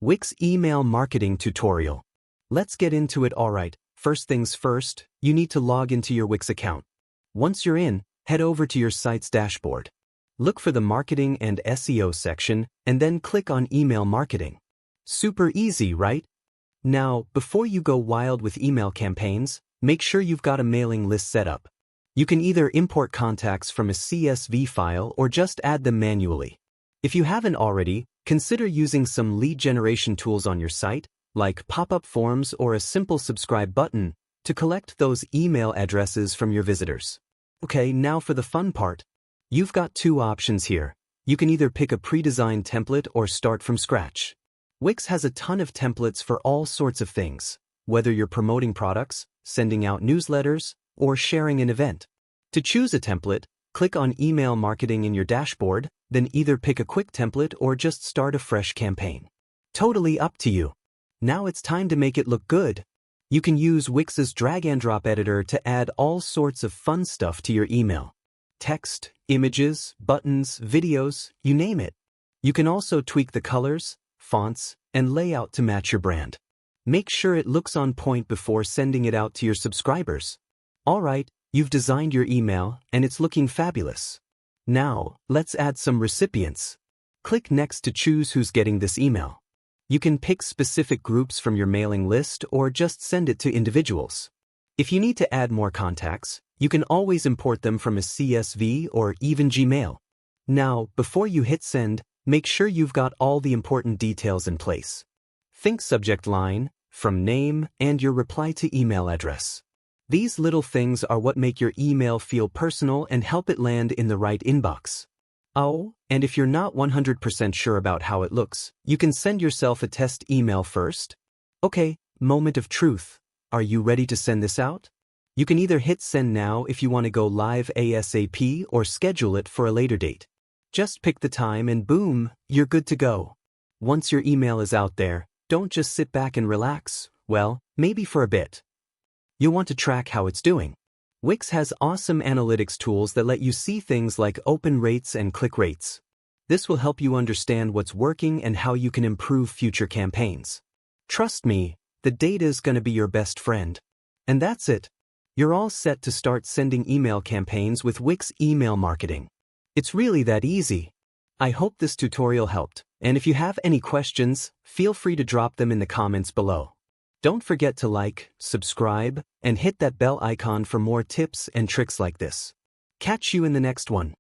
Wix email marketing tutorial. Let's get into it. Alright, first things first, you need to log into your Wix account. Once you're in, head over to your site's dashboard. Look for the marketing and SEO section and then click on email marketing. Super easy, right? Now, before you go wild with email campaigns, make sure you've got a mailing list set up. You can either import contacts from a CSV file or just add them manually. If you haven't already, consider using some lead generation tools on your site, like pop-up forms or a simple subscribe button, to collect those email addresses from your visitors. Okay, now for the fun part. You've got two options here. You can either pick a pre-designed template or start from scratch. Wix has a ton of templates for all sorts of things, whether you're promoting products, sending out newsletters, or sharing an event. To choose a template, click on Email Marketing in your dashboard, then either pick a quick template or just start a fresh campaign. Totally up to you. Now it's time to make it look good. You can use Wix's drag-and-drop editor to add all sorts of fun stuff to your email. Text, images, buttons, videos, you name it. You can also tweak the colors, fonts, and layout to match your brand. Make sure it looks on point before sending it out to your subscribers. Alright, you've designed your email, and it's looking fabulous. Now, let's add some recipients. Click Next to choose who's getting this email. You can pick specific groups from your mailing list or just send it to individuals. If you need to add more contacts, you can always import them from a CSV or even Gmail. Now, before you hit send, make sure you've got all the important details in place. Think subject line, from name, and your reply to email address. These little things are what make your email feel personal and help it land in the right inbox. Oh, and if you're not 100% sure about how it looks, you can send yourself a test email first. Okay, moment of truth. Are you ready to send this out? You can either hit send now if you want to go live ASAP or schedule it for a later date. Just pick the time and boom, you're good to go. Once your email is out there, don't just sit back and relax. Well, maybe for a bit. You'll want to track how it's doing. Wix has awesome analytics tools that let you see things like open rates and click rates. This will help you understand what's working and how you can improve future campaigns. Trust me, the data is going to be your best friend. And that's it. You're all set to start sending email campaigns with Wix email marketing. It's really that easy. I hope this tutorial helped, and if you have any questions, feel free to drop them in the comments below. Don't forget to like, subscribe, and hit that bell icon for more tips and tricks like this. Catch you in the next one.